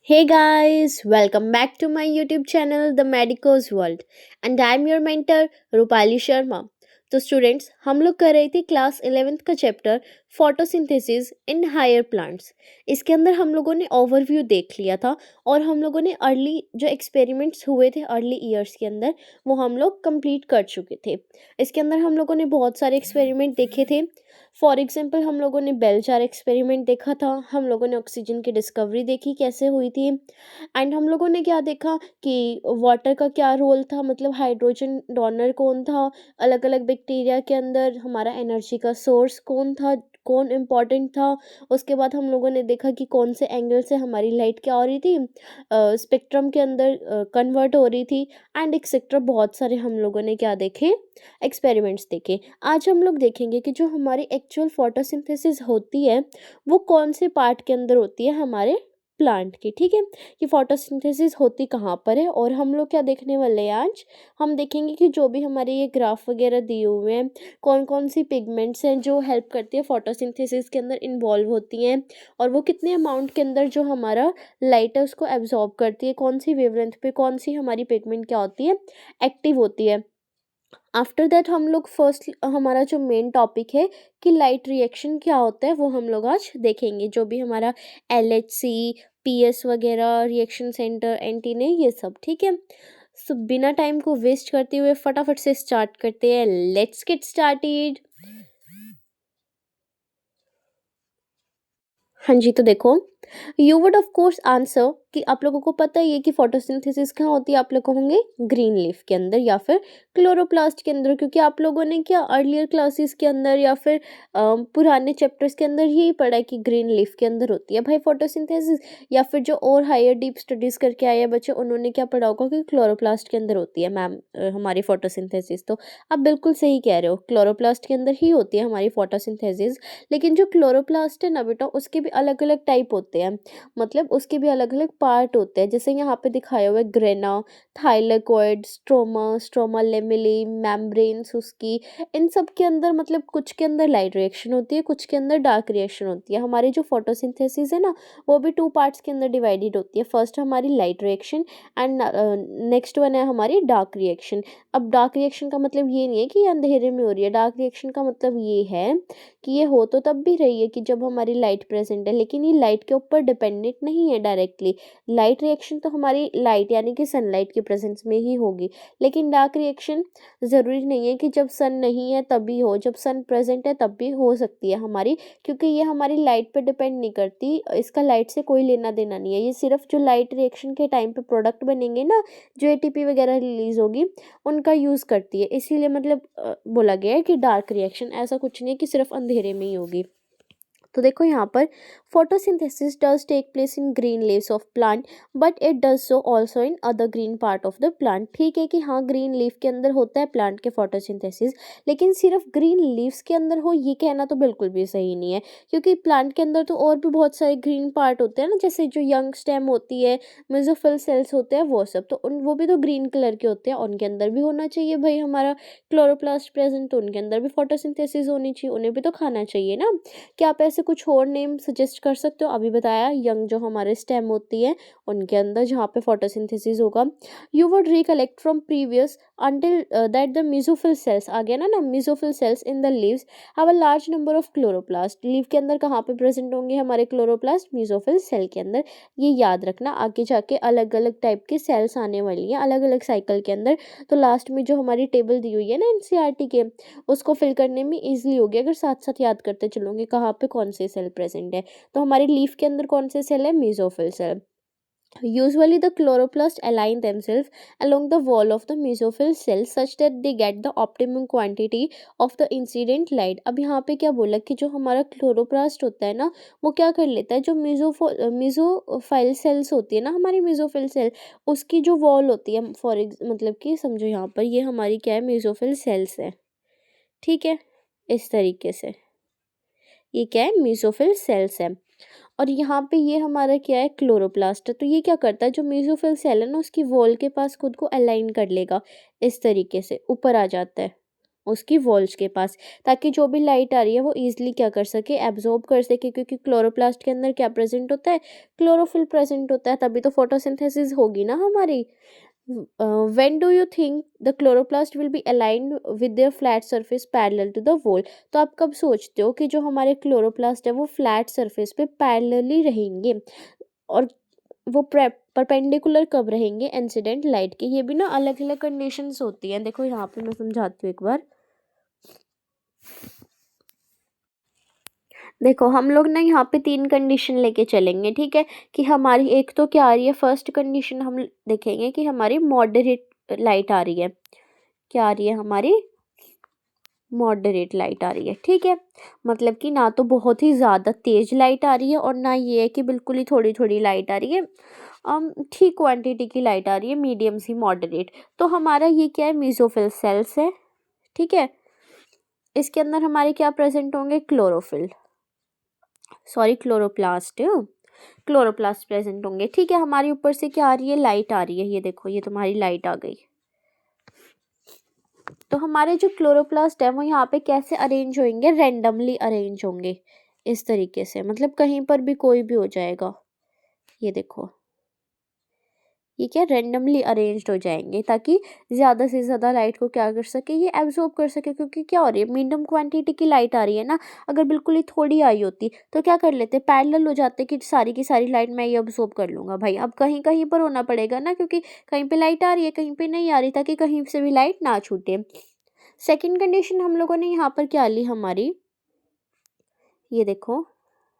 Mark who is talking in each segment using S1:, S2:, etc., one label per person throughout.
S1: Hey guys, welcome back to my YouTube channel The Medico's World and I'm your mentor Rupali Sharma. तो students हम लोग कर रहे थे क्लास 11th का chapter photosynthesis in higher plants. इसके अंदर हम लोगों ने ओवरव्यू देख लिया था और हम लोगों ने अर्ली जो एक्सपेरिमेंट्स हुए थे अर्ली ईयर्स के अंदर वो हम लोग कंप्लीट कर चुके थे। इसके अंदर हम लोगों ने बहुत सारे एक्सपेरिमेंट देखे थे। फॉर एग्जांपल हम लोगों ने बेल जार एक्सपेरिमेंट देखा था, हम लोगों ने ऑक्सीजन की डिस्कवरी देखी कैसे हुई थी एंड हम लोगों ने क्या देखा कि वाटर का क्या रोल था, मतलब हाइड्रोजन डोनर कौन था, अलग अलग बैक्टीरिया के अंदर हमारा एनर्जी का सोर्स कौन था, कौन इम्पॉर्टेंट था। उसके बाद हम लोगों ने देखा कि कौन से एंगल से हमारी लाइट क्या हो रही थी, स्पेक्ट्रम के अंदर कन्वर्ट हो रही थी एंड एक्सेट्रा। बहुत सारे हम लोगों ने क्या देखे, एक्सपेरिमेंट्स देखे। आज हम लोग देखेंगे कि जो हमारी एक्चुअल फोटोसिंथेसिस होती है वो कौन से पार्ट के अंदर होती है हमारे प्लांट की। ठीक है, कि फोटोसिंथेसिस होती कहाँ पर है और हम लोग क्या देखने वाले हैं आज। हम देखेंगे कि जो भी हमारे ये ग्राफ वगैरह दिए हुए हैं, कौन कौन सी पिगमेंट्स हैं जो हेल्प करती है फोटोसिंथेसिस के अंदर इन्वॉल्व होती हैं और वो कितने अमाउंट के अंदर जो हमारा लाइट है उसको एब्जॉर्ब करती है, कौन सी वेवलेंथ पे कौन सी हमारी पिगमेंट क्या होती है, एक्टिव होती है। आफ्टर दैट हम लोग फर्स्ट हमारा जो मेन टॉपिक है कि लाइट रिएक्शन क्या होता है वो हम लोग आज देखेंगे। जो भी हमारा LHC PS वगैरह रिएक्शन सेंटर एंटीने ये सब। ठीक है, सो बिना टाइम को वेस्ट करते हुए फटाफट से स्टार्ट करते हैं। Let's get started. हाँ जी, तो देखो, you would of course answer कि आप लोगों को पता ही है कि फोटोसिंथेसिस कहाँ होती है। आप लोग कहोगे ग्रीन लीफ के अंदर या फिर क्लोरोप्लास्ट के अंदर, क्योंकि आप लोगों ने क्या अर्लियर क्लासेस के अंदर या फिर पुराने चैप्टर्स के अंदर यही पढ़ा है कि ग्रीन लीफ के अंदर होती है भाई फोटोसिंथेसिस। या फिर जो और हायर डीप स्टडीज करके आए हैं बच्चे उन्होंने क्या पढ़ा होगा कि क्लोरोप्लास्ट के अंदर होती है मैम हमारी फोटोसिंथेसिस। तो आप बिल्कुल सही कह रहे हो, क्लोरोप्लास्ट के अंदर ही होती है हमारी फोटोसिंथेसिस। लेकिन जो क्लोरोप्लास्ट है ना बेटा, उसके भी अलग अलग टाइप होते हैं, मतलब उसके भी अलग अलग पार्ट होते हैं। जैसे यहाँ पे दिखाया हुआ है grana, thylakoid, stroma, stroma lamellae, membranes उसकी। इन सब के अंदर मतलब कुछ के अंदर लाइट रिएक्शन होती है, कुछ के अंदर डार्क रिएक्शन होती है। हमारी जो फोटोसिंथेसिस है ना वो भी टू पार्ट्स के अंदर डिवाइडेड होती है। फर्स्ट हमारी light reaction and next one है हमारी डार्क रिएक्शन। अब डार्क रिएक्शन का मतलब ये नहीं है कि ये अंधेरे में हो रही है, डार्क रिएक्शन का मतलब ये है कि ये हो तो तब भी रही है कि जब हमारी लाइट प्रेजेंट है, लेकिन ये लाइट के ऊपर डिपेंडेंट नहीं है डायरेक्टली। लाइट रिएक्शन तो हमारी लाइट यानी कि सनलाइट के प्रेजेंस में ही होगी, लेकिन डार्क रिएक्शन ज़रूरी नहीं है कि जब सन नहीं है तभी हो, जब सन प्रेजेंट है तब भी हो सकती है हमारी, क्योंकि ये हमारी लाइट पे डिपेंड नहीं करती। इसका लाइट से कोई लेना देना नहीं है। ये सिर्फ जो लाइट रिएक्शन के टाइम पे प्रोडक्ट बनेंगे ना, जो ATP वगैरह रिलीज होगी उनका यूज़ करती है। इसीलिए मतलब बोला गया है कि डार्क रिएक्शन ऐसा कुछ नहीं है कि सिर्फ अंधेरे में ही होगी। तो देखो यहाँ पर photosynthesis does take place in green leaves of plant but it does so also in other green part of the plant. ठीक है कि हाँ ग्रीन लीफ के अंदर होता है प्लांट के फोटोसिंथेसिस, लेकिन सिर्फ ग्रीन लीव्स के अंदर हो ये कहना तो बिल्कुल भी सही नहीं है, क्योंकि प्लांट के अंदर तो और भी बहुत सारे ग्रीन पार्ट होते हैं ना, जैसे जो यंग स्टेम होती है, मेसोफिल सेल्स होते हैं वो सब, तो उन वो भी तो ग्रीन कलर के होते हैं, उनके अंदर भी होना चाहिए भाई हमारा क्लोरोप्लास्ट प्रेजेंट, तो उनके अंदर भी फोटोसिंथेसिस होनी चाहिए, उन्हें भी तो खाना चाहिए ना। क्या आप ऐसे कुछ और नेम सजेस्ट कर सकते हो? अभी बताया यंग जो हमारे स्टेम होती है उनके अंदर जहाँ पे फोटोसिंथेसिस होगा। You would recollect from previous until that the mesophyll cells, आ गया ना mesophyll cells in the leaves have a large number of chloroplast. Leaf के अंदर कहाँ पे प्रेजेंट होंगे हमारे क्लोरोप्लास्ट? मेसोफिल सेल के अंदर। ये याद रखना, आगे जाके अलग अलग टाइप के सेल्स आने वाली हैं अलग अलग साइकिल के अंदर। तो लास्ट में जो हमारी टेबल दी हुई है ना NCERT के, उसको फिल करने में ईजिली होगी अगर साथ साथ याद करते चलोगे कहाँ पे कौन से सेल प्रेजेंट है। तो हमारी लीफ के अंदर कौन से सेल है? Mesophyll cell. Usually, the chloroplast align themselves along the wall of the mesophyll cell such that they get the optimum quantity of the incident light। अब यहाँ पे क्या बोला कि जो हमारा क्लोरोप्लास्ट होता है ना वो क्या कर लेता है, जो मेसोफाइल सेल्स होती है ना हमारी मेसोफिल सेल, उसकी जो वॉल होती है मतलब कि समझो यहाँ पर ये हमारी क्या है, मेसोफिल सेल्स है। ठीक है, इस तरीके से ये क्या है, मेसोफिल सेल्स है। और यहाँ पे ये हमारा क्या है, क्लोरोप्लास्ट है। तो ये क्या करता है, जो मेसोफिल सेल है ना उसकी वॉल के पास खुद को अलाइन कर लेगा, इस तरीके से ऊपर आ जाता है। उसकी वॉल्स के पास, ताकि जो भी लाइट आ रही है वो ईजिली क्या कर सके, एब्जॉर्ब कर सके, क्योंकि क्लोरोप्लास्ट के अंदर क्या प्रेजेंट होता है, क्लोरोफिल प्रेजेंट होता है, तभी तो फोटोसिंथेसिस होगी ना हमारी। When do you think the chloroplast will be aligned with their flat surface parallel to the wall? तो आप कब सोचते हो कि जो हमारे क्लोरोप्लास्ट है वो फ्लैट सरफेस पे पैरेलली रहेंगे, और वो परपेंडिकुलर कब रहेंगे, इंसिडेंट लाइट के। ये भी ना अलग अलग कंडीशंस होती हैं। देखो यहाँ पे मैं समझाती हूँ एक बार। देखो हम लोग ना यहाँ पे 3 कंडीशन लेके चलेंगे, ठीक है, कि हमारी एक तो क्या आ रही है, फर्स्ट कंडीशन हम देखेंगे कि हमारी मॉडरेट लाइट आ रही है। क्या आ रही है हमारी, मॉडरेट लाइट आ रही है, ठीक है, मतलब कि ना तो बहुत ही ज़्यादा तेज लाइट आ रही है और ना ये है कि बिल्कुल ही थोड़ी थोड़ी लाइट आ रही है, ठीक क्वांटिटी की लाइट आ रही है, मीडियम सी मॉडरेट। तो हमारा ये क्या है, मेसोफिल सेल्स है, ठीक है, इसके अंदर हमारे क्या प्रेजेंट होंगे, क्लोरोप्लास्ट, क्लोरोप्लास्ट प्रेजेंट होंगे, ठीक है। हमारे ऊपर से क्या आ रही है, लाइट आ रही है, ये देखो ये तुम्हारी लाइट आ गई। तो हमारे जो क्लोरोप्लास्ट है वो यहाँ पे कैसे अरेंज होंगे, रेंडमली अरेंज होंगे इस तरीके से, मतलब कहीं पर भी कोई भी हो जाएगा। ये देखो ये क्या, रेंडमली अरेंज्ड हो जाएंगे, ताकि ज़्यादा से ज़्यादा लाइट को क्या कर सके, ये एब्जॉर्ब कर सके, क्योंकि क्या हो रही है, मीडियम क्वांटिटी की लाइट आ रही है ना। अगर बिल्कुल ही थोड़ी आई होती तो क्या कर लेते, पैरेलल हो जाते कि सारी की सारी लाइट मैं ये अब्जॉर्ब कर लूँगा। भाई अब कहीं कहीं पर होना पड़ेगा ना, क्योंकि कहीं पे लाइट आ रही है कहीं पे नहीं आ रही, ताकि कहीं से भी लाइट ना छूटे। सेकेंड कंडीशन हम लोगों ने यहाँ पर क्या ली हमारी, ये देखो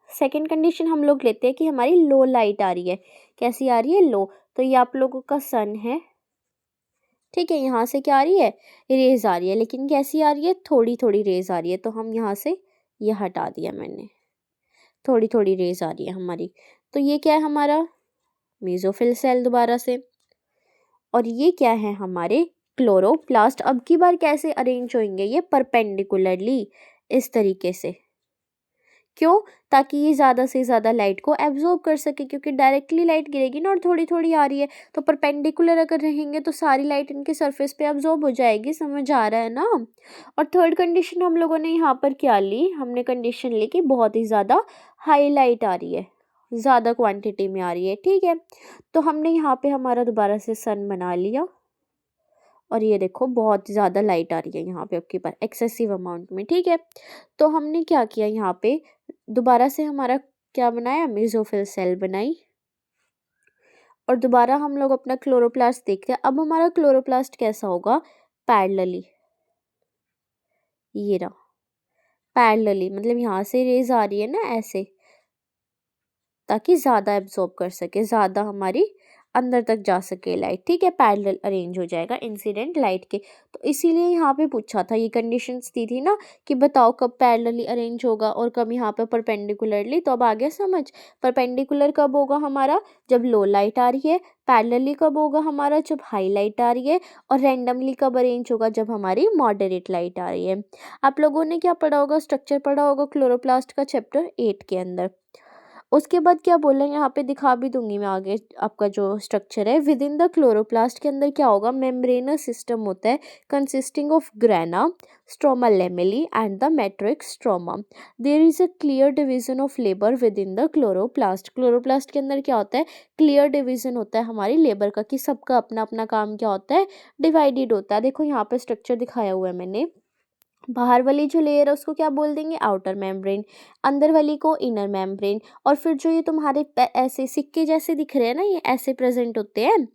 S1: सेकेंड कंडीशन हम लोग लेते हैं कि हमारी लो लाइट आ रही है। कैसी आ रही है, लो। तो ये आप लोगों का सन है, ठीक है, यहाँ से क्या आ रही है, रेज आ रही है, लेकिन कैसी आ रही है, थोड़ी थोड़ी रेज आ रही है। तो हम यहाँ से ये हटा दिया मैंने, थोड़ी थोड़ी रेज आ रही है हमारी। तो ये क्या है हमारा, मेसोफिल सेल दोबारा से। और ये क्या है हमारे क्लोरोप्लास्ट। अब की बार कैसे अरेंज होंगे, ये परपेंडिकुलरली इस तरीके से। क्यों, ताकि ये ज़्यादा से ज़्यादा लाइट को एब्जॉर्ब कर सके, क्योंकि डायरेक्टली लाइट गिरेगी ना और थोड़ी थोड़ी आ रही है, तो परपेंडिकुलर अगर रहेंगे तो सारी लाइट इनके सरफेस पे एब्जॉर्ब हो जाएगी। समझ आ रहा है ना। और थर्ड कंडीशन हम लोगों ने यहाँ पर क्या ली, हमने कंडीशन ली कि बहुत ही ज़्यादा हाई लाइट आ रही है, ज़्यादा क्वांटिटी में आ रही है, ठीक है। तो हमने यहाँ पे हमारा दोबारा से सन बना लिया, और ये देखो बहुत ज़्यादा लाइट आ रही है यहाँ पे आपके पास एक्सेसिव अमाउंट में, ठीक है। तो हमने क्या किया, यहाँ पे दोबारा से हमारा क्या बनाया, मेसोफिल सेल बनाई, और दोबारा हम लोग अपना क्लोरोप्लास्ट देखते हैं। अब हमारा क्लोरोप्लास्ट कैसा होगा, पैरेलली, ये रहा पैरेलली, मतलब यहाँ से रेज आ रही है ना ऐसे, ताकि ज़्यादा एब्जॉर्ब कर सके, ज़्यादा हमारी अंदर तक जा सके लाइट, ठीक है, पैरेलल अरेंज हो जाएगा इंसिडेंट लाइट के। तो इसीलिए यहाँ पे पूछा था, ये कंडीशंस दी थी ना कि बताओ कब पैरेलली अरेंज होगा और कब यहाँ पे परपेंडिकुलरली। तो अब आ गया समझ, परपेंडिकुलर कब होगा हमारा, जब लो लाइट आ रही है, पैरेलली कब होगा हमारा, जब हाई लाइट आ रही है, और रैंडमली कब अरेंज होगा, जब हमारी मॉडरेट लाइट आ रही है। आप लोगों ने क्या पढ़ा होगा, स्ट्रक्चर पढ़ा होगा क्लोरोप्लास्ट का चैप्टर 8 के अंदर। उसके बाद क्या बोला है, यहाँ पे दिखा भी दूंगी मैं आगे। आपका जो स्ट्रक्चर है विद इन द क्लोरोप्लास्ट के अंदर क्या होगा, मेम्ब्रेनस सिस्टम होता है consisting of grana, stroma lamellae and the matrix stroma. There is a clear division of labour within the chloroplast. Chloroplast के अंदर क्या होता है, क्लियर डिवीजन होता है हमारी लेबर का, कि सबका अपना अपना काम क्या होता है, डिवाइडेड होता है। देखो यहाँ पे स्ट्रक्चर दिखाया हुआ है मैंने, बाहर वाली जो लेयर है उसको क्या बोल देंगे, आउटर मेम्ब्रेन, अंदर वाली को इनर मेम्ब्रेन। और फिर जो ये तुम्हारे ऐसे सिक्के जैसे दिख रहे हैं ना, ये ऐसे प्रेजेंट होते हैं,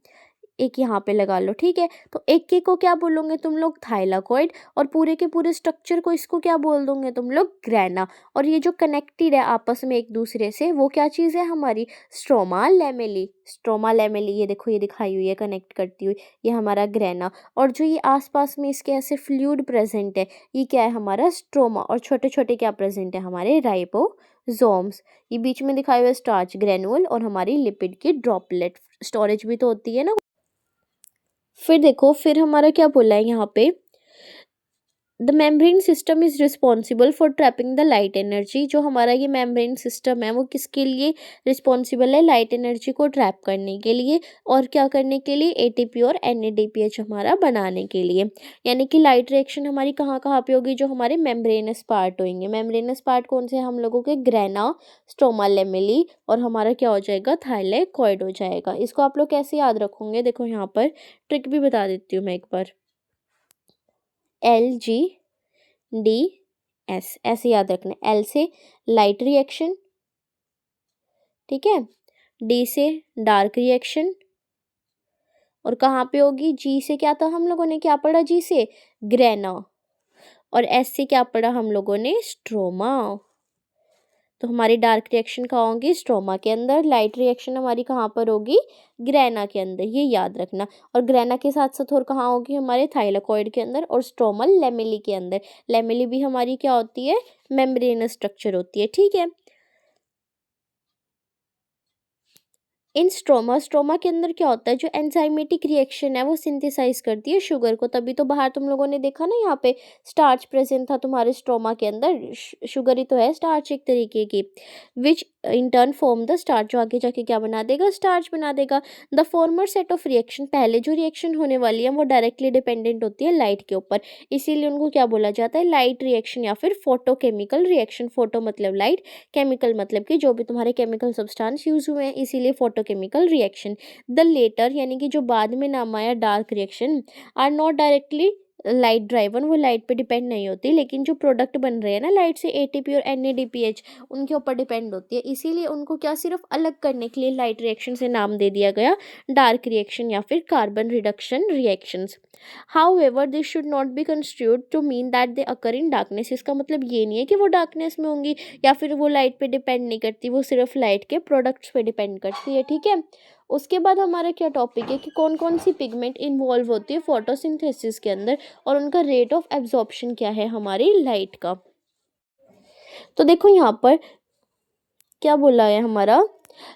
S1: एक यहाँ पे लगा लो, ठीक है। तो एक के को क्या बोलोगे तुम लोग, थाइलाकॉइड, और पूरे के पूरे स्ट्रक्चर को इसको क्या बोल दोगे तुम लोग, ग्रेना। और ये जो कनेक्टेड है आपस में एक दूसरे से, वो क्या चीज़ है हमारी, स्ट्रोमा लेमेली। स्ट्रोमा लेमेली ये देखो, ये दिखाई हुई है कनेक्ट करती हुई, ये हमारा ग्रेना। और जो ये आसपास में इसके ऐसे फ्लूइड प्रेजेंट है, ये क्या है हमारा स्ट्रोमा। और छोटे छोटे क्या प्रेजेंट है हमारे, राइबोसोम्स। ये बीच में दिखाए हुए स्टार्च ग्रेनुअल, और हमारी लिपिड की ड्रॉपलेट, स्टोरेज भी तो होती है ना। फिर देखो, फिर हमारा क्या बोला है यहाँ पे, the membrane system is responsible for trapping the light energy. जो हमारा ये मेम्ब्रेन सिस्टम है वो किसके लिए रिस्पॉन्सिबल है? लाइट एनर्जी को ट्रैप करने के लिए और क्या करने के लिए? एटीपी और एनएडीपीएच हमारा बनाने के लिए। यानी कि लाइट रिएक्शन हमारी कहाँ कहाँ पे होगी? जो हमारे मेम्ब्रेनस पार्ट होंगे। मेम्ब्रेनस पार्ट कौन से? हम लोगों के ग्रेना, स्ट्रोमा लेमेली और हमारा क्या हो जाएगा? थाइलेकॉइड हो जाएगा। इसको आप लोग कैसे याद रखोगे? देखो यहाँ पर ट्रिक भी बता देती हूँ मैं एक बार। LGDS ऐसे याद रखना है। L से लाइट रिएक्शन, ठीक है, D से डार्क रिएक्शन, और कहाँ पे होगी? G से क्या था? हम लोगों ने क्या पढ़ा? G से ग्रेना, और S से क्या पढ़ा हम लोगों ने? स्ट्रोमा। तो हमारी डार्क रिएक्शन कहाँ होगी? स्ट्रोमा के अंदर। लाइट रिएक्शन हमारी कहाँ पर होगी? ग्रेना के अंदर, ये याद रखना। और ग्रेना के साथ साथ और कहाँ होगी? हमारे थाइलाकॉइड के अंदर और स्ट्रोमल लेमेली के अंदर। लेमेली भी हमारी क्या होती है? मेम्ब्रेनस स्ट्रक्चर होती है, ठीक है। इन स्ट्रोमा, स्ट्रोमा के अंदर क्या होता है? जो एंजाइमेटिक रिएक्शन है वो सिंथेसाइज करती है शुगर को। तभी तो बाहर तुम लोगों ने देखा ना, यहाँ पे स्टार्च प्रेजेंट था तुम्हारे स्ट्रोमा के अंदर। शुगर ही तो है स्टार्च एक तरीके की, which in turn form the starch, जो आगे जाके क्या बना देगा? स्टार्च बना देगा। The former set of reaction, पहले जो रिएक्शन होने वाली है वो डायरेक्टली डिपेंडेंट होती है लाइट के ऊपर, इसीलिए उनको क्या बोला जाता है? लाइट रिएक्शन या फिर फोटोकेमिकल रिएक्शन। फोटो मतलब लाइट, केमिकल मतलब कि जो भी तुम्हारे केमिकल सब्सटेंस यूज हुए हैं, इसीलिए फोटोकेमिकल रिएक्शन। द लेटर यानी कि जो बाद में नाम आया dark reaction, are not directly light driven, वो लाइट पे डिपेंड नहीं होती, लेकिन जो प्रोडक्ट बन रहे हैं ना लाइट से, एटीपी और एनएडीपीएच, उनके ऊपर डिपेंड होती है। इसीलिए उनको क्या सिर्फ अलग करने के लिए लाइट रिएक्शन से नाम दे दिया गया डार्क रिएक्शन या फिर carbon reduction reactions. However, this should not be construed to mean that they occur in darkness। इसका मतलब ये नहीं है कि वो डार्कनेस में होंगी या फिर वो लाइट पे डिपेंड नहीं करती, वो सिर्फ लाइट के प्रोडक्ट्स पे डिपेंड करती है, ठीक है। उसके बाद हमारा क्या टॉपिक है कि कौन कौन सी पिगमेंट इन्वॉल्व होती है फोटोसिंथेसिस के अंदर और उनका रेट ऑफ एब्जॉर्प्शन क्या है हमारी लाइट का। तो देखो यहाँ पर क्या बोला है हमारा,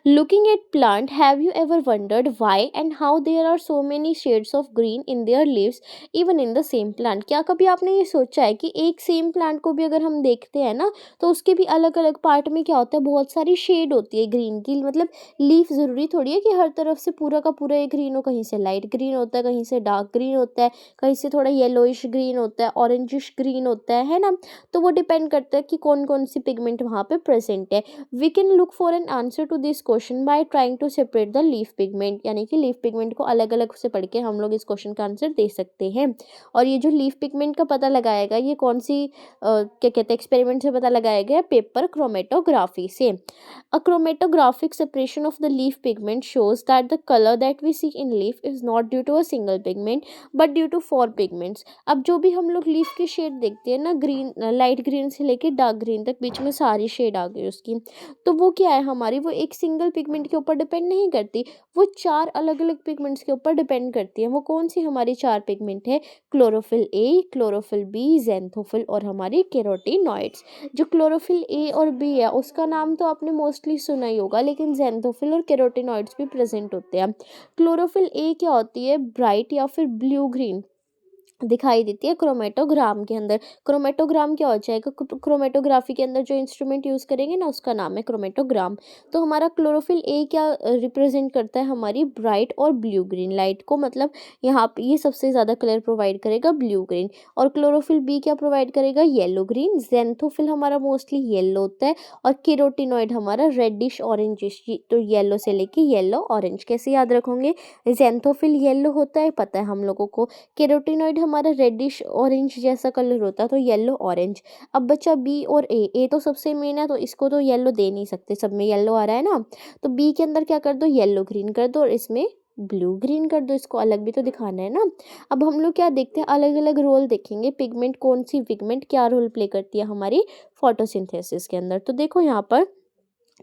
S1: looking at plant, have you ever wondered why and how there are so many shades of green in their leaves even in the same plant. क्या कभी आपने ये सोचा है कि एक सेम प्लांट को भी अगर हम देखते हैं ना, तो उसके भी अलग अलग पार्ट में क्या होता है? बहुत सारी शेड होती है ग्रीन की। मतलब लीफ ज़रूरी थोड़ी है कि हर तरफ से पूरा का पूरा एक ग्रीन हो, कहीं से लाइट ग्रीन होता है, कहीं से डार्क ग्रीन होता है, कहीं से थोड़ा येलोइश ग्रीन होता है, ऑरेंजिश ग्रीन होता है ना। तो वो डिपेंड करता है कि कौन कौन सी पिगमेंट वहाँ पे प्रेजेंट है। We can look for an answer to this question by trying to separate the leaf pigment, यानी कि लीफ पिगमेंट को अलग अलग से पढ़ के हम लोग इस क्वेश्चन का आंसर दे सकते हैं। और ये जो लीफ पिगमेंट का पता लगाएगा, ये कौन सी क्या कहते हैं एक्सपेरिमेंट से पता लगाया गया? पेपर क्रोमेटोग्राफी से। A chromatographic separation of the leaf pigment shows that the color that we see in leaf is not due to a single pigment but due to 4 pigments। अब जो भी हम लोग लीफ की शेड देखते हैं ना, ग्रीन, लाइट ग्रीन से लेके डार्क ग्रीन तक, बीच में सारी शेड आ गई उसकी, तो वो क्या है हमारी? वो एक सिंगल पिगमेंट के ऊपर डिपेंड नहीं करती, वो 4 अलग अलग पिगमेंट्स के ऊपर डिपेंड करती है। वो कौन सी हमारी 4 पिगमेंट है? Chlorophyll A, chlorophyll B, xanthophyll और हमारी कैरोटीनॉइड्स। जो क्लोरोफिल ए और बी है उसका नाम तो आपने मोस्टली सुना ही होगा, लेकिन ज़ैंथोफिल और कैरोटीनॉइड्स भी प्रेजेंट होते हैं। क्लोरोफिल ए क्या होती है? ब्राइट या फिर ब्लू ग्रीन दिखाई देती है क्रोमेटोग्राम के अंदर। क्रोमेटोग्राम क्या हो जाएगा? क्रोमेटोग्राफी के अंदर जो इंस्ट्रूमेंट यूज़ करेंगे ना, उसका नाम है क्रोमेटोग्राम। तो हमारा क्लोरोफिल ए क्या रिप्रेजेंट करता है? हमारी ब्राइट और ब्लू ग्रीन लाइट को, मतलब यहाँ पे ये सबसे ज़्यादा कलर प्रोवाइड करेगा ब्लू ग्रीन। और क्लोरोफिल बी क्या प्रोवाइड करेगा? Yellow green. ज़ैंथोफिल हमारा मोस्टली येलो होता है और कैरोटीनॉइड हमारा रेडिश ऑरेंजिश, तो येलो से लेके येलो ऑरेंज। कैसे याद रखोगे? ज़ैंथोफिल येलो होता है, पता है हम लोगों को। कैरोटीनॉइड हमारा रेडिश ऑरेंज जैसा कलर होता है, तो येलो ऑरेंज। अब बच्चा बी और ए तो सबसे मेन है, तो इसको तो येलो दे नहीं सकते, सब में येलो आ रहा है ना, तो बी के अंदर क्या कर दो? येलो ग्रीन कर दो, और इसमें ब्लू ग्रीन कर दो, इसको अलग भी तो दिखाना है ना। अब हम लोग क्या देखते हैं? अलग अलग रोल देखेंगे, पिगमेंट कौन सी पिगमेंट क्या रोल प्ले करती है हमारी फोटोसिंथेसिस के अंदर। तो देखो यहाँ पर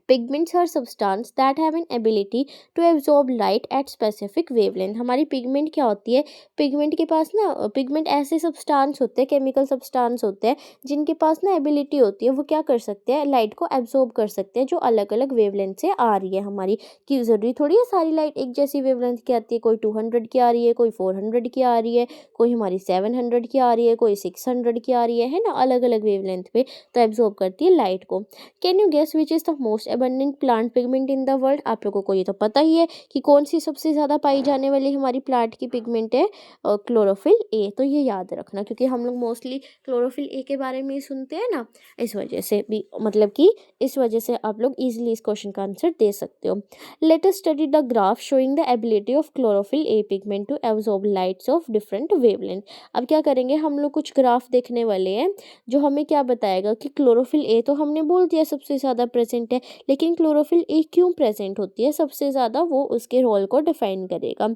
S1: pigments are substance that have an ability to absorb light at specific wavelength. हमारी पिगमेंट क्या होती है, पिगमेंट के पास ना, पिगमेंट ऐसे सब्सटेंस होते हैं, केमिकल सब्सटेंस होते हैं जिनके पास ना एबिलिटी होती है, वो क्या कर सकते हैं, लाइट को एब्जॉर्ब कर सकते हैं जो अलग अलग वेवलेंथ से आ रही है हमारी। कि ज़रूरी थोड़ी है सारी लाइट एक जैसी वेवलेंथ की आती है, कोई 200 की आ रही है, कोई 400 की आ रही है, कोई हमारी 700 की आ रही है, कोई 600 की आ रही है ना, अलग अलग वेवलेंथ पे तो एब्जॉर्ब करती है लाइट को। Can you guess which is the most abundant plant pigment in the world. आप लोगों को ये तो पता ही है कि कौन सी सबसे ज़्यादा पाई जाने वाली हमारी प्लांट की पिगमेंट है, क्लोरोफिल ए। तो ये याद रखना क्योंकि हम लोग मोस्टली क्लोरोफिल ए के बारे में ही सुनते हैं ना, इस वजह से भी, मतलब कि इस वजह से आप लोग इजीली इस क्वेश्चन का आंसर दे सकते हो। Let us study the graph showing the ability of chlorophyll A pigment to absorb lights of different wavelength. अब क्या करेंगे हम लोग, कुछ ग्राफ देखने वाले हैं जो हमें क्या बताएगा कि क्लोरोफिल ए तो हमने बोल दिया सबसे ज़्यादा प्रेजेंट है, लेकिन क्लोरोफिल ए क्यों प्रेजेंट होती है सबसे ज़्यादा, वो उसके रोल को डिफाइन करेगा।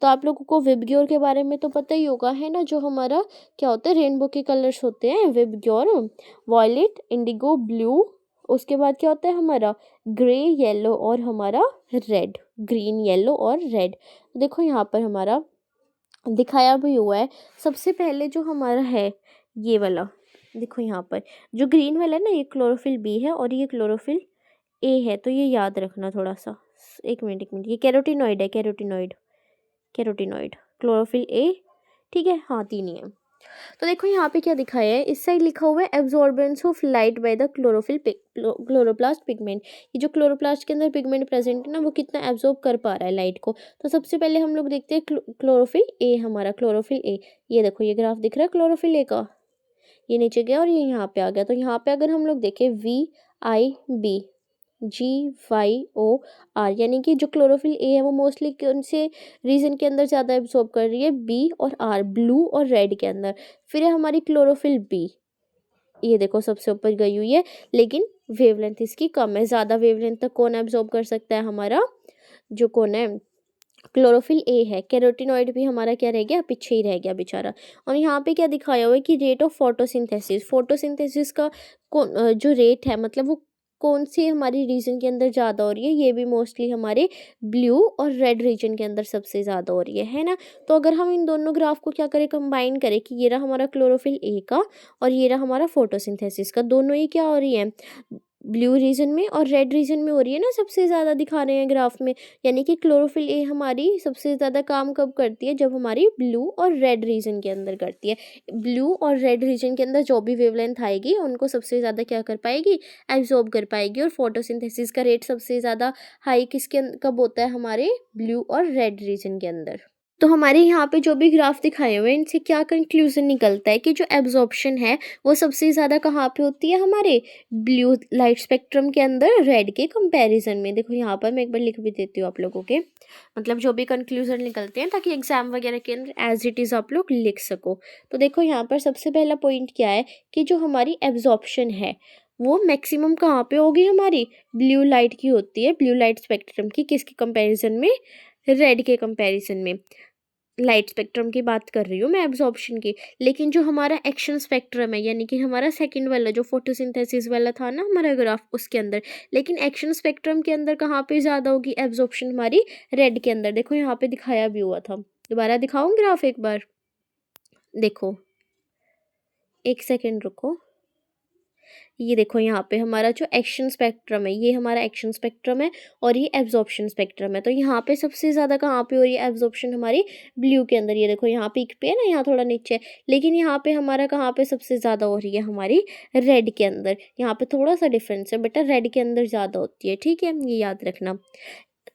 S1: तो आप लोगों को विबग्योर के बारे में तो पता ही होगा है ना, जो हमारा क्या होता है, रेनबो के कलर्स होते हैं विबग्योर, वॉयलेट, इंडिगो, ब्लू, उसके बाद क्या होता है हमारा ग्रे, येलो और हमारा रेड, ग्रीन, येलो और रेड। देखो यहाँ पर हमारा दिखाया भी हुआ है। सबसे पहले जो हमारा है ये वाला, देखो यहाँ पर जो ग्रीन वाला है ना, ये क्लोरोफिल बी है और ये क्लोरोफिल ए है, तो ये याद रखना थोड़ा सा। एक मिनट, ये कैरोटिनॉइड है, कैरोटिनॉइड, कैरोटिनॉइड, क्लोरोफिल ए, ठीक है, हाँ तीन ही है। तो देखो यहाँ पे क्या दिखाया है, इस साइड लिखा हुआ है absorbance of light by the chloroplast pigment. ये जो क्लोरोप्लास्ट के अंदर पिगमेंट प्रेजेंट है ना, वो कितना एब्जॉर्ब कर पा रहा है लाइट को। तो सबसे पहले हम लोग देखते हैं क्लोरोफिल ए, हमारा क्लोरोफिल ए, ये देखो ये ग्राफ दिख रहा है क्लोरोफिल ए का, ये नीचे गया और ये यहाँ पे आ गया। तो यहाँ पे अगर हम लोग देखें VIB GYOR, यानी कि जो क्लोरोफिल ए है वो मोस्टली कौन से रीजन के अंदर ज़्यादा एब्जॉर्ब कर रही है, बी और आर, ब्लू और रेड के अंदर। फिर है हमारी क्लोरोफिल बी, ये देखो सबसे ऊपर गई हुई है, लेकिन वेवलेंथ इसकी कम है। ज़्यादा वेवलेंथ तक कौन एब्जॉर्ब कर सकता है, हमारा जो कौन है, क्लोरोफिल ए है। कैरोटिनॉइड भी हमारा क्या रह गया, पीछे ही रह गया बेचारा। और यहाँ पे क्या दिखाया हुआ है कि रेट ऑफ फोटोसिंथेसिस, फोटोसिंथेसिस का जो रेट है, मतलब वो कौन सी हमारी रीजन के अंदर ज़्यादा हो रही है, ये भी मोस्टली हमारे ब्लू और रेड रीजन के अंदर सबसे ज़्यादा हो रही है ना। तो अगर हम इन दोनों ग्राफ को क्या करें, कंबाइन करें कि ये रहा हमारा क्लोरोफिल ए का और ये रहा हमारा फोटोसिंथेसिस का, दोनों ही क्या हो रही है, ब्लू रीजन में और रेड रीजन में हो रही है ना, सबसे ज़्यादा दिखा रहे हैं ग्राफ में। यानी कि क्लोरोफिल ए हमारी सबसे ज़्यादा काम कब करती है, जब हमारी ब्लू और रेड रीजन के अंदर करती है। ब्लू और रेड रीजन के अंदर जो भी वेवलेंथ आएगी उनको सबसे ज़्यादा क्या कर पाएगी, एब्जॉर्ब कर पाएगी। और फोटोसिंथेसिस का रेट सबसे ज़्यादा हाई कब होता है, हमारे ब्लू और रेड रीजन के अंदर। तो हमारे यहाँ पे जो भी ग्राफ दिखाए हुए हैं, इनसे क्या कंक्लूजन निकलता है कि जो एब्जॉर्प्शन है वो सबसे ज़्यादा कहाँ पे होती है, हमारे ब्लू लाइट स्पेक्ट्रम के अंदर रेड के कंपैरिजन में। देखो यहाँ पर मैं एक बार लिख भी देती हूँ आप लोगों के, मतलब जो भी कंक्लूजन निकलते हैं, ताकि एग्जाम वगैरह के अंदर एज इट इज़ आप लोग लिख सको। तो देखो यहाँ पर सबसे पहला पॉइंट क्या है कि जो हमारी एब्जॉर्प्शन है वो मैक्सिमम कहाँ पे होगी, हमारी ब्लू लाइट की होती है, ब्लू लाइट स्पेक्ट्रम की, किसके कंपैरिजन में, रेड के कंपैरिजन में। लाइट स्पेक्ट्रम की बात कर रही हूँ मैं, एब्जॉर्प्शन की। लेकिन जो हमारा एक्शन स्पेक्ट्रम है, यानी कि हमारा सेकंड वाला जो फोटोसिंथेसिस वाला था ना हमारा ग्राफ, उसके अंदर, लेकिन एक्शन स्पेक्ट्रम के अंदर कहाँ पे ज़्यादा होगी एब्जॉर्प्शन, हमारी रेड के अंदर। देखो यहाँ पे दिखाया भी हुआ था, दोबारा दिखाऊँ ग्राफ एक बार, देखो एक सेकेंड रुको। ये देखो यहाँ पे हमारा जो एक्शन स्पेक्ट्रम है, ये हमारा एक्शन स्पेक्ट्रम है और ये एब्जॉर्प्शन स्पेक्ट्रम है। तो यहाँ पे सबसे ज़्यादा कहाँ पे हो रही है एब्जॉर्प्शन, हमारी ब्लू के अंदर। ये देखो यहाँ पीक पे है ना, यहाँ थोड़ा नीचे, लेकिन यहाँ पे हमारा कहाँ पे सबसे ज़्यादा हो रही है, हमारी रेड के अंदर। यहाँ पे थोड़ा सा डिफरेंस है बेटा, रेड के अंदर ज़्यादा होती है, ठीक है, ये याद रखना।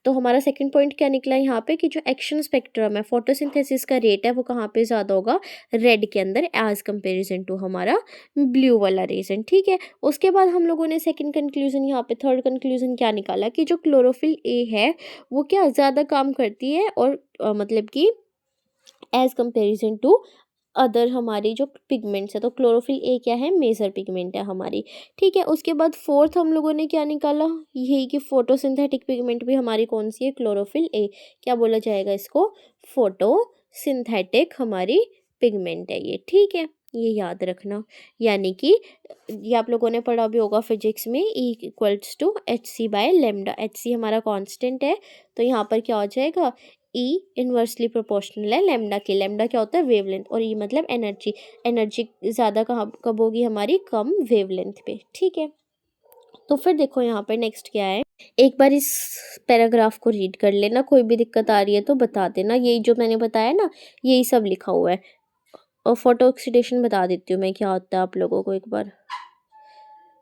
S1: तो हमारा सेकंड पॉइंट क्या निकला यहाँ पे कि जो एक्शन स्पेक्ट्रम है, फोटोसिंथेसिस का रेट है, वो कहाँ पे ज़्यादा होगा, रेड के अंदर, एज कंपेरिजन टू हमारा ब्लू वाला रीजन, ठीक है। उसके बाद हम लोगों ने सेकंड कंक्लूजन, यहाँ पे थर्ड कंक्लूजन क्या निकाला कि जो क्लोरोफिल ए है वो क्या ज़्यादा काम करती है, और मतलब कि एज कंपेरिजन टू अदर हमारी जो पिगमेंट्स है। तो क्लोरोफिल ए क्या है, मेजर पिगमेंट है हमारी, ठीक है। उसके बाद फोर्थ हम लोगों ने क्या निकाला, यही कि फोटोसिंथेटिक पिगमेंट भी हमारी कौन सी है, क्लोरोफिल ए। क्या बोला जाएगा इसको, फोटोसिंथेटिक हमारी पिगमेंट है ये, ठीक है। ये याद रखना। यानी कि ये आप लोगों ने पढ़ा भी होगा फिजिक्स में, E equals to H C by lambda. H C हमारा कांस्टेंट है, तो यहाँ पर क्या हो जाएगा, ई इन्वर्सली प्रोपोर्शनल है लेमडा के। लेमडा क्या होता है, वेवलेंथ, और ई मतलब एनर्जी। एनर्जी ज़्यादा कहाँ कब होगी हमारी, कम वेवलेंथ पे, ठीक है। तो फिर देखो यहाँ पर नेक्स्ट क्या है, एक बार इस पैराग्राफ को रीड कर लेना, कोई भी दिक्कत आ रही है तो बता देना। यही जो मैंने बताया ना, यही सब लिखा हुआ है। और फोटो ऑक्सीडेशन बता देती हूँ मैं क्या होता है आप लोगों को एक बार,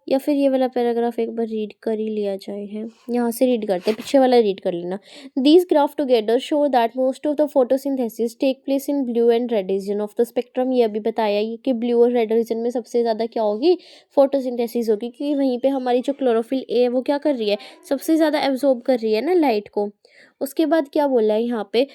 S1: या फिर ये वाला पैराग्राफ एक बार रीड कर ही लिया जाए। है, यहाँ से रीड करते हैं, पीछे वाला रीड कर लेना। These graph together show that most of the photosynthesis take place in blue and red region of the spectrum. ये अभी बताया ये कि ब्लू और रेड रीजन में सबसे ज़्यादा क्या होगी, फोटोसिंथेसिस होगी, क्योंकि वहीं पे हमारी जो क्लोरोफिल ए है वो क्या कर रही है, सबसे ज़्यादा एब्जॉर्ब कर रही है ना लाइट को। उसके बाद क्या बोला है यहाँ पे,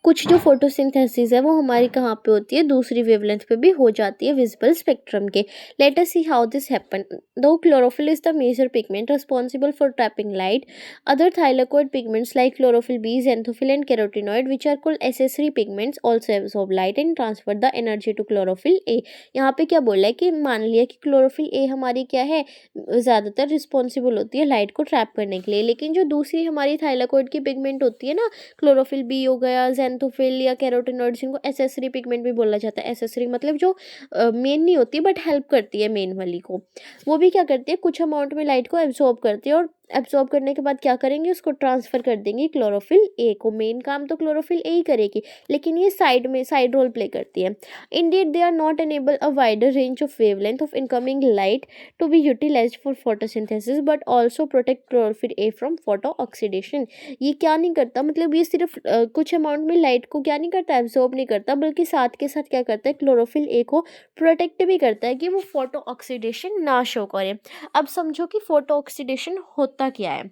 S1: कुछ जो फोटोसिंथेसिस है वो हमारी कहाँ पे होती है, दूसरी वेवलेंथ पे भी हो जाती है विजिबल स्पेक्ट्रम के। Let us see how this happen. दो chlorophyll is the major pigment responsible for trapping light, other thylakoid pigments like chlorophyll B, xanthophyll and carotenoid which are called accessory pigments also absorb light and transfer the energy to chlorophyll A. यहाँ पे क्या बोला है कि मान लिया कि chlorophyll A हमारी क्या है, ज़्यादातर रिस्पॉन्सिबल होती है लाइट को ट्रैप करने के लिए, लेकिन जो दूसरी हमारी थाइलाकोइड की पिगमेंट होती है ना, क्लोरोफिल बी हो गया, xanthophyll या कैरोटीनॉइड, जिनको एसेसरी पिगमेंट भी बोला जाता है। एसेसरी मतलब जो मेन नहीं होती बट हेल्प करती है मेन वाली को, वो भी क्या करती है, कुछ अमाउंट में लाइट को एब्जॉर्ब करती है, और एब्जॉर्ब करने के बाद क्या करेंगे, उसको ट्रांसफर कर देंगे क्लोरोफिल ए को। मेन काम तो क्लोरोफिल ए ही करेगी, लेकिन ये साइड में साइड रोल प्ले करती है। Indeed they are not enable a wider range of wavelength of incoming light to be utilised for photosynthesis but also protect chlorophyll A from photo oxidation. ये क्या नहीं करता, मतलब ये सिर्फ कुछ अमाउंट में लाइट को क्या नहीं करता, एब्जॉर्ब नहीं करता, बल्कि साथ के साथ क्या करता है, क्लोरोफिल ए को प्रोटेक्ट भी करता है कि वो फोटो ऑक्सीडेशन ना शो करे। अब समझो कि फोटो ऑक्सीडेशन होता क्या है,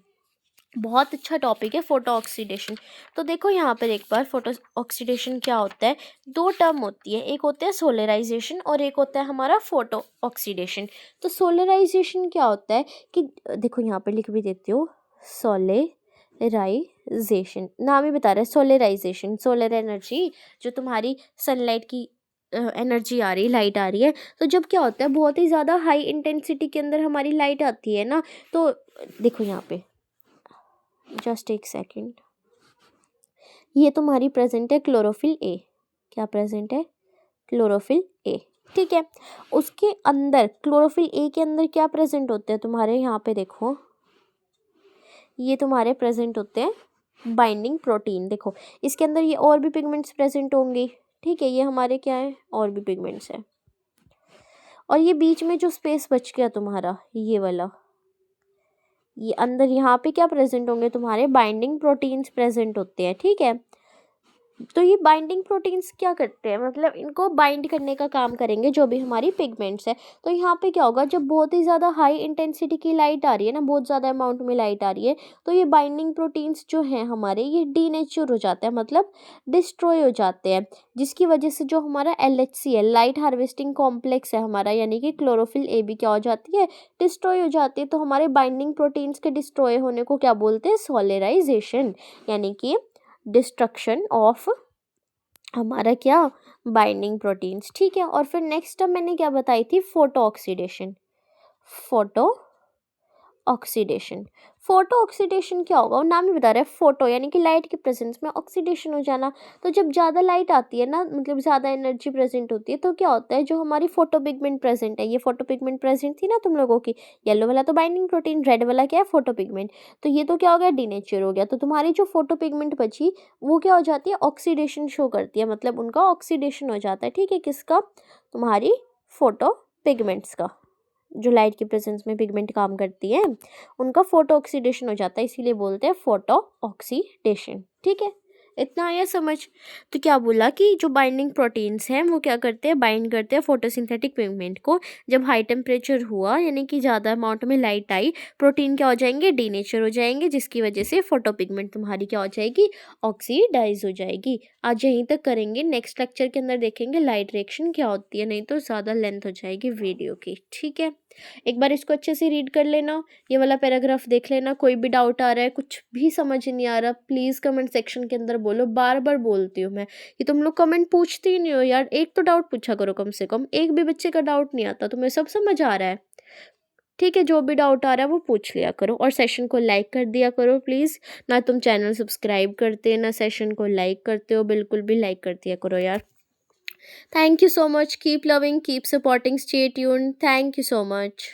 S1: बहुत अच्छा टॉपिक है फोटो ऑक्सीडेशन। तो देखो यहाँ पर एक बार, फोटो ऑक्सीडेशन क्या होता है, दो टर्म होती है, एक होता है सोलराइजेशन और एक होता है हमारा फोटो ऑक्सीडेशन। तो सोलराइजेशन क्या होता है कि देखो यहाँ पर लिख भी देती हूँ, सोलराइजेशन नाम ही बता रहा है, सोलराइजेशन, सोलर एनर्जी जो तुम्हारी सनलाइट की एनर्जी आ रही है, लाइट आ रही है। तो जब क्या होता है, बहुत ही ज़्यादा हाई इंटेंसिटी के अंदर हमारी लाइट आती है ना, तो देखो यहाँ पे जस्ट एक सेकेंड, ये तुम्हारी प्रेजेंट है क्लोरोफिल ए, क्या प्रेजेंट है, क्लोरोफिल ए, ठीक है। उसके अंदर क्लोरोफिल ए के अंदर क्या प्रेजेंट होते हैं तुम्हारे, यहाँ पे देखो, ये तुम्हारे प्रेजेंट होते हैं बाइंडिंग प्रोटीन। देखो इसके अंदर ये और भी पिगमेंट्स प्रेजेंट होंगी, ठीक है, ये हमारे क्या है, और भी पिगमेंट्स है। और ये बीच में जो स्पेस बच गया तुम्हारा, ये वाला, ये अंदर यहाँ पे क्या प्रेजेंट होंगे, तुम्हारे बाइंडिंग प्रोटीन्स प्रेजेंट होते हैं, ठीक है। तो ये बाइंडिंग प्रोटीन्स क्या करते हैं, मतलब इनको बाइंड करने का काम करेंगे जो भी हमारी पिगमेंट्स है। तो यहाँ पे क्या होगा, जब बहुत ही ज़्यादा हाई इंटेंसिटी की लाइट आ रही है ना, बहुत ज़्यादा अमाउंट में लाइट आ रही है, तो ये बाइंडिंग प्रोटीन्स जो हैं हमारे, ये डीनेचर हो जाते हैं, मतलब डिस्ट्रॉय हो जाते हैं, जिसकी वजह से जो हमारा LHC है, लाइट हार्वेस्टिंग कॉम्प्लेक्स है हमारा, यानी कि क्लोरोफिल ए भी क्या हो जाती है, डिस्ट्रॉय हो जाती है। तो हमारे बाइंडिंग प्रोटीन्स के डिस्ट्रॉय होने को क्या बोलते हैं, सोलराइजेशन, यानी कि डिस्ट्रक्शन ऑफ हमारा क्या, बाइंडिंग प्रोटीन्स, ठीक है। और फिर नेक्स्ट टर्म मैंने क्या बताई थी, photo oxidation. Photo oxidation, photo oxidation क्या होगा, वो नाम ही बता रहा है, फोटो यानी कि लाइट के प्रेजेंस में ऑक्सीडेशन हो जाना। तो जब ज़्यादा लाइट आती है ना, मतलब ज़्यादा एनर्जी प्रेजेंट होती है, तो क्या होता है, जो हमारी फोटो पिगमेंट प्रेजेंट है, ये फोटो पिगमेंट प्रेजेंट थी ना तुम लोगों की, येलो वाला तो बाइंडिंग प्रोटीन, रेड वाला क्या है, फोटो पिगमेंट, तो ये तो क्या हो गया, डीनेचर हो गया। तो तुम्हारी जो फोटो पिगमेंट बची वो क्या हो जाती है, ऑक्सीडेशन शो करती है, मतलब उनका ऑक्सीडेशन हो जाता है, ठीक है, किसका, तुम्हारी फोटो पिगमेंट्स का, जो लाइट की प्रेजेंस में पिगमेंट काम करती है, उनका फोटो ऑक्सीडेशन हो जाता है, इसीलिए बोलते हैं फोटो ऑक्सीडेशन, ठीक है। इतना आया समझ। तो क्या बोला कि जो बाइंडिंग प्रोटीन्स हैं वो क्या करते हैं, बाइंड करते हैं फोटोसिंथेटिक पिगमेंट को। जब हाई टेम्परेचर हुआ, यानी कि ज़्यादा अमाउंट में लाइट आई, प्रोटीन क्या हो जाएंगे, डीनेचर हो जाएंगे, जिसकी वजह से फोटो पिगमेंट तुम्हारी क्या हो जाएगी, ऑक्सीडाइज हो जाएगी। आज यहीं तक करेंगे, नेक्स्ट लेक्चर के अंदर देखेंगे लाइट रिएक्शन क्या होती है, नहीं तो ज़्यादा लेंथ हो जाएगी वीडियो की, ठीक है। एक बार इसको अच्छे से रीड कर लेना, ये वाला पैराग्राफ देख लेना, कोई भी डाउट आ रहा है, कुछ भी समझ नहीं आ रहा, प्लीज़ कमेंट सेक्शन के अंदर बोलो, बार-बार बोलती हूँ मैं कि तुम लोग कमेंट पूछते ही नहीं हो यार, एक तो डाउट पूछा करो कम से कम, एक भी बच्चे का डाउट नहीं आता, तुम्हें सब समझ आ रहा है। ठीक है, जो भी डाउट आ रहा है वो पूछ लिया करो और सेशन को लाइक कर दिया करो प्लीज़। ना तुम चैनल सब्सक्राइब करते, ना सेशन को लाइक करते हो, बिल्कुल भी लाइक कर दिया करो यार। Thank you so much, keep loving, keep supporting, stay tuned, thank you so much.